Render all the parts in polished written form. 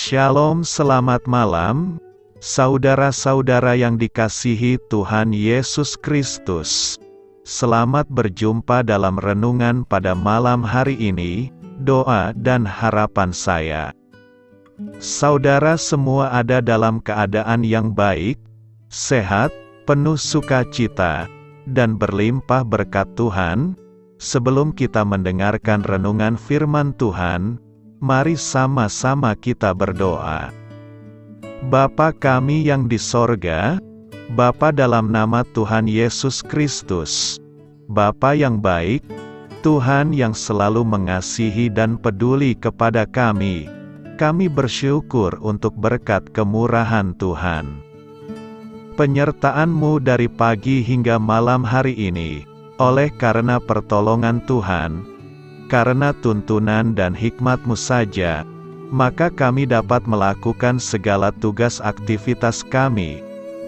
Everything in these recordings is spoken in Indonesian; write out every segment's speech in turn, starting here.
Shalom, selamat malam, saudara-saudara yang dikasihi Tuhan Yesus Kristus. Selamat berjumpa dalam renungan pada malam hari ini, doa dan harapan saya. Saudara semua ada dalam keadaan yang baik, sehat, penuh sukacita, dan berlimpah berkat Tuhan. Sebelum kita mendengarkan renungan firman Tuhan, mari sama-sama kita berdoa. Bapa kami yang di sorga, Bapa dalam nama Tuhan Yesus Kristus, Bapa yang baik, Tuhan yang selalu mengasihi dan peduli kepada kami bersyukur untuk berkat kemurahan Tuhan. Penyertaan-Mu dari pagi hingga malam hari ini, oleh karena pertolongan Tuhan, karena tuntunan dan hikmat-Mu saja, maka kami dapat melakukan segala tugas aktivitas kami.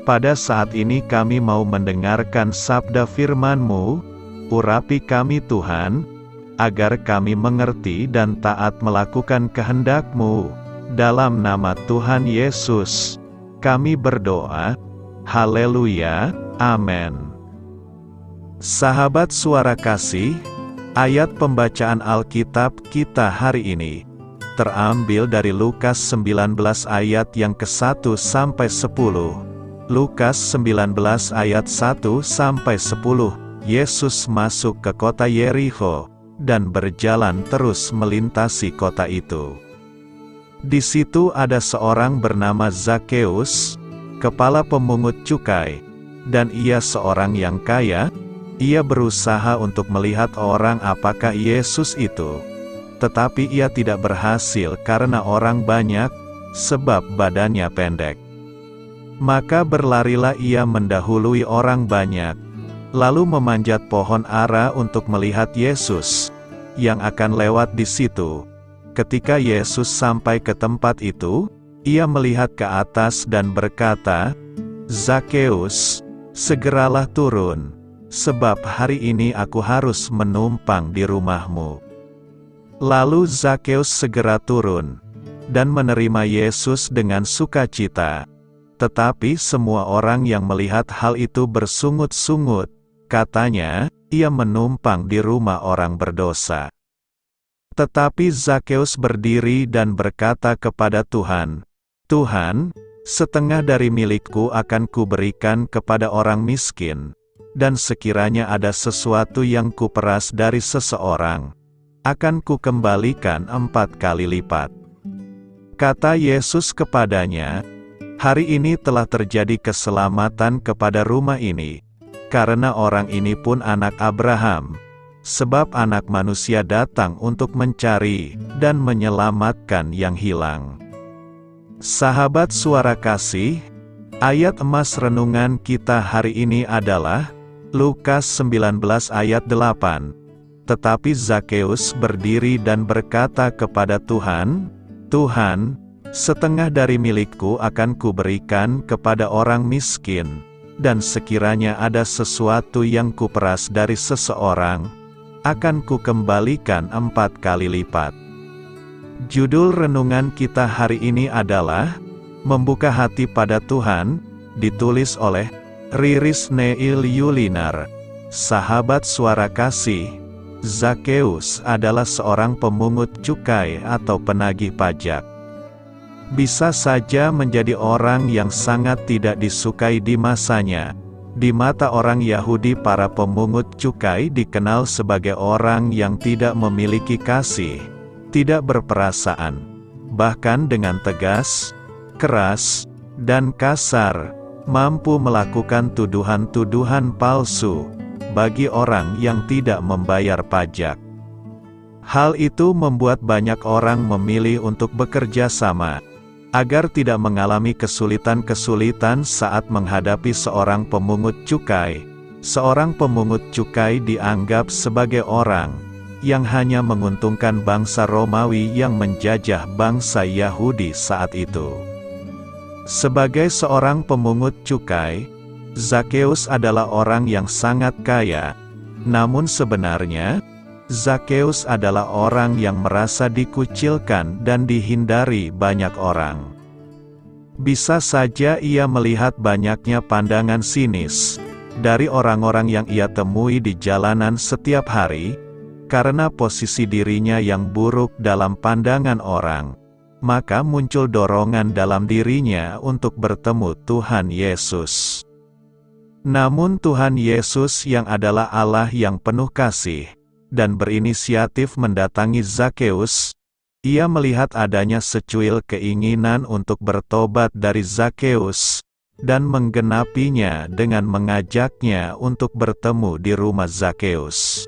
Pada saat ini kami mau mendengarkan sabda firman-Mu, urapi kami Tuhan, agar kami mengerti dan taat melakukan kehendak-Mu. Dalam nama Tuhan Yesus, kami berdoa. Haleluya, amin. Sahabat suara kasih, ayat pembacaan Alkitab kita hari ini terambil dari Lukas 19 ayat yang ke-1 sampai 10. Lukas 19 ayat 1 sampai 10. Yesus masuk ke kota Yerikho dan berjalan terus melintasi kota itu. Di situ ada seorang bernama Zakheus, kepala pemungut cukai, dan ia seorang yang kaya. Ia berusaha untuk melihat orang apakah Yesus itu. Tetapi ia tidak berhasil karena orang banyak, sebab badannya pendek. Maka berlarilah ia mendahului orang banyak, lalu memanjat pohon ara untuk melihat Yesus, yang akan lewat di situ. Ketika Yesus sampai ke tempat itu, ia melihat ke atas dan berkata, "Zakheus, segeralah turun, sebab hari ini aku harus menumpang di rumah-Mu." Lalu Zakheus segera turun, dan menerima Yesus dengan sukacita. Tetapi semua orang yang melihat hal itu bersungut-sungut, katanya, ia menumpang di rumah orang berdosa. Tetapi Zakheus berdiri dan berkata kepada Tuhan, "Tuhan, setengah dari milikku akan kuberikan kepada orang miskin. Dan sekiranya ada sesuatu yang kuperas dari seseorang, akan kukembalikan 4 kali lipat." Kata Yesus kepadanya, "Hari ini telah terjadi keselamatan kepada rumah ini, karena orang ini pun anak Abraham, sebab Anak Manusia datang untuk mencari dan menyelamatkan yang hilang." Sahabat suara kasih, ayat emas renungan kita hari ini adalah Lukas 19 ayat 8. Tetapi Zakheus berdiri dan berkata kepada Tuhan, "Tuhan, setengah dari milikku akan kuberikan kepada orang miskin, dan sekiranya ada sesuatu yang kuperas dari seseorang, akan kukembalikan 4 kali lipat." Judul renungan kita hari ini adalah Membuka Hati pada Tuhan, ditulis oleh Riris Neil Yulinar. Sahabat suara kasih, Zakheus adalah seorang pemungut cukai atau penagih pajak. Bisa saja menjadi orang yang sangat tidak disukai di masanya. Di mata orang Yahudi, para pemungut cukai dikenal sebagai orang yang tidak memiliki kasih, tidak berperasaan, bahkan dengan tegas, keras, dan kasar, mampu melakukan tuduhan-tuduhan palsu bagi orang yang tidak membayar pajak. Hal itu membuat banyak orang memilih untuk bekerja sama, agar tidak mengalami kesulitan-kesulitan saat menghadapi seorang pemungut cukai. Seorang pemungut cukai dianggap sebagai orang yang hanya menguntungkan bangsa Romawi yang menjajah bangsa Yahudi saat itu. Sebagai seorang pemungut cukai, Zakheus adalah orang yang sangat kaya. Namun sebenarnya, Zakeus adalah orang yang merasa dikucilkan dan dihindari banyak orang. Bisa saja ia melihat banyaknya pandangan sinis dari orang-orang yang ia temui di jalanan setiap hari, karena posisi dirinya yang buruk dalam pandangan orang. Maka muncul dorongan dalam dirinya untuk bertemu Tuhan Yesus. Namun Tuhan Yesus yang adalah Allah yang penuh kasih, dan berinisiatif mendatangi Zakeus, ia melihat adanya secuil keinginan untuk bertobat dari Zakeus, dan menggenapinya dengan mengajaknya untuk bertemu di rumah Zakeus.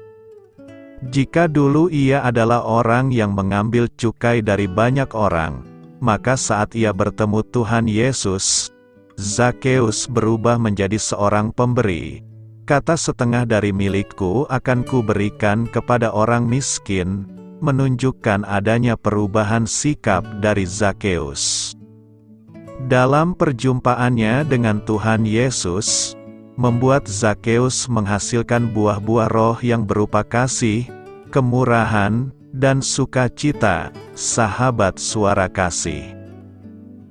Jika dulu ia adalah orang yang mengambil cukai dari banyak orang, maka saat ia bertemu Tuhan Yesus, Zakeus berubah menjadi seorang pemberi. Kata, setengah dari milikku akan kuberikan kepada orang miskin, menunjukkan adanya perubahan sikap dari Zakeus. Dalam perjumpaannya dengan Tuhan Yesus, membuat Zakeus menghasilkan buah-buah roh yang berupa kasih, kemurahan, dan sukacita, sahabat suara kasih.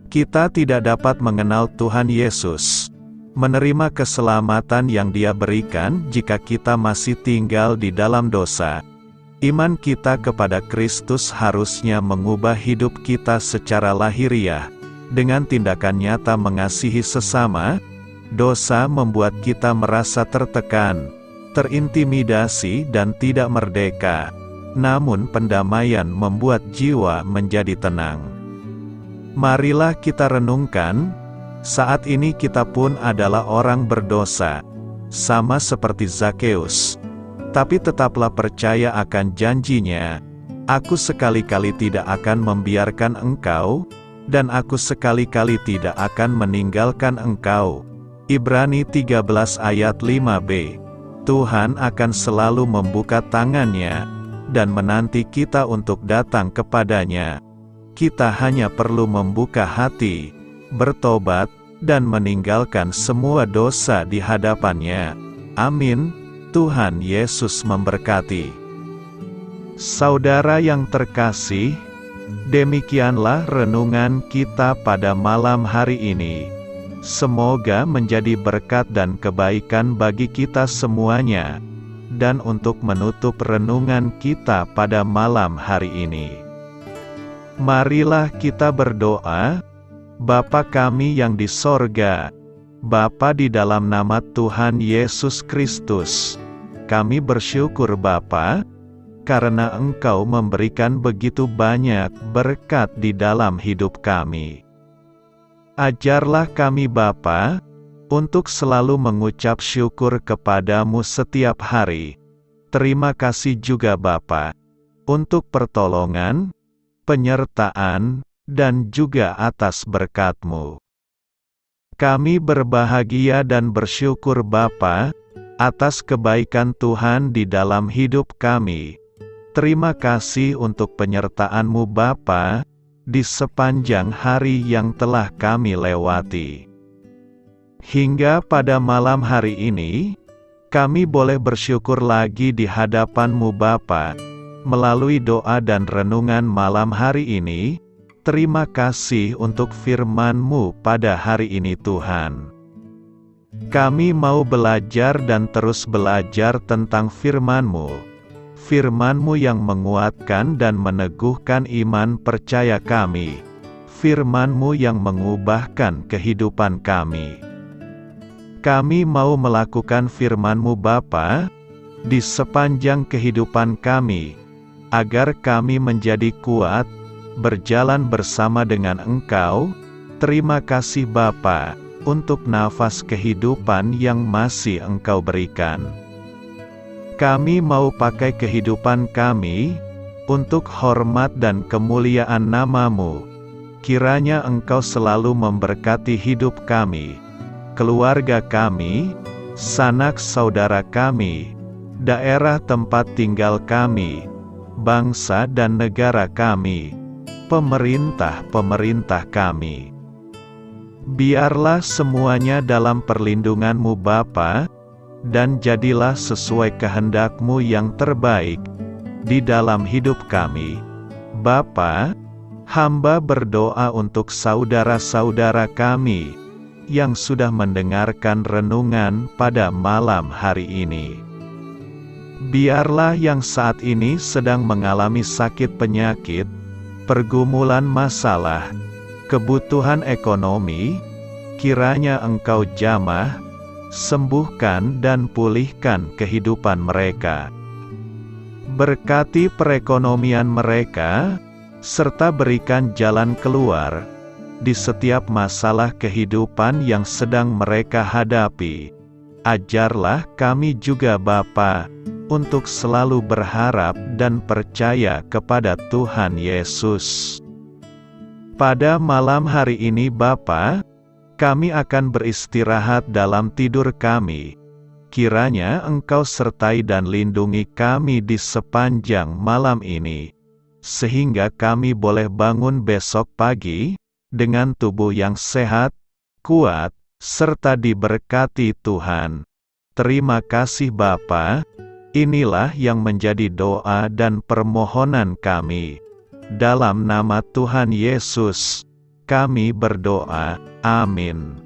Kita tidak dapat mengenal Tuhan Yesus, menerima keselamatan yang Dia berikan jika kita masih tinggal di dalam dosa. Iman kita kepada Kristus harusnya mengubah hidup kita secara lahiriah, dengan tindakan nyata mengasihi sesama. Dosa membuat kita merasa tertekan, terintimidasi dan tidak merdeka. Namun pendamaian membuat jiwa menjadi tenang. Marilah kita renungkan, saat ini kita pun adalah orang berdosa, sama seperti Zakeus. Tapi tetaplah percaya akan janjinya, aku sekali-kali tidak akan membiarkan engkau, dan aku sekali-kali tidak akan meninggalkan engkau. Ibrani 13 ayat 5b. Tuhan akan selalu membuka tangannya, dan menanti kita untuk datang kepadanya. Kita hanya perlu membuka hati, bertobat, dan meninggalkan semua dosa di hadapannya. Amin. Tuhan Yesus memberkati. Saudara yang terkasih, demikianlah renungan kita pada malam hari ini. Semoga menjadi berkat dan kebaikan bagi kita semuanya. Dan untuk menutup renungan kita pada malam hari ini, marilah kita berdoa. Bapa kami yang di sorga, Bapa, di dalam nama Tuhan Yesus Kristus, kami bersyukur Bapa, karena Engkau memberikan begitu banyak berkat di dalam hidup kami. Ajarlah kami Bapa, untuk selalu mengucap syukur kepadamu setiap hari. Terima kasih juga Bapa, untuk pertolongan, penyertaan, dan juga atas berkat-Mu. Kami berbahagia dan bersyukur Bapa, atas kebaikan Tuhan di dalam hidup kami. Terima kasih untuk penyertaan-Mu Bapa, di sepanjang hari yang telah kami lewati. Hingga pada malam hari ini, kami boleh bersyukur lagi di hadapan-Mu Bapa, melalui doa dan renungan malam hari ini. Terima kasih untuk firman-Mu pada hari ini Tuhan. Kami mau belajar dan terus belajar tentang firman-Mu. Firman-Mu yang menguatkan dan meneguhkan iman percaya kami. Firman-Mu yang mengubahkan kehidupan kami. Kami mau melakukan firman-Mu Bapa, di sepanjang kehidupan kami, agar kami menjadi kuat, berjalan bersama dengan Engkau. Terima kasih Bapa, untuk nafas kehidupan yang masih Engkau berikan. Kami mau pakai kehidupan kami, untuk hormat dan kemuliaan nama-Mu. Kiranya Engkau selalu memberkati hidup kami, keluarga kami, sanak saudara kami, daerah tempat tinggal kami, bangsa dan negara kami, pemerintah-pemerintah kami. Biarlah semuanya dalam perlindungan-Mu Bapa, dan jadilah sesuai kehendak-Mu yang terbaik. di dalam hidup kami. Bapa, hamba berdoa untuk saudara-saudara kami yang sudah mendengarkan renungan pada malam hari ini. Biarlah yang saat ini sedang mengalami sakit penyakit, pergumulan masalah, kebutuhan ekonomi, kiranya Engkau jamah, sembuhkan dan pulihkan kehidupan mereka. Berkati perekonomian mereka, serta berikan jalan keluar di setiap masalah kehidupan yang sedang mereka hadapi. Ajarlah kami juga Bapa, untuk selalu berharap dan percaya kepada Tuhan Yesus. Pada malam hari ini Bapa, kami akan beristirahat dalam tidur kami. Kiranya Engkau sertai dan lindungi kami di sepanjang malam ini, sehingga kami boleh bangun besok pagi dengan tubuh yang sehat, kuat, serta diberkati Tuhan. Terima kasih Bapa. Inilah yang menjadi doa dan permohonan kami. Dalam nama Tuhan Yesus, kami berdoa. Amin.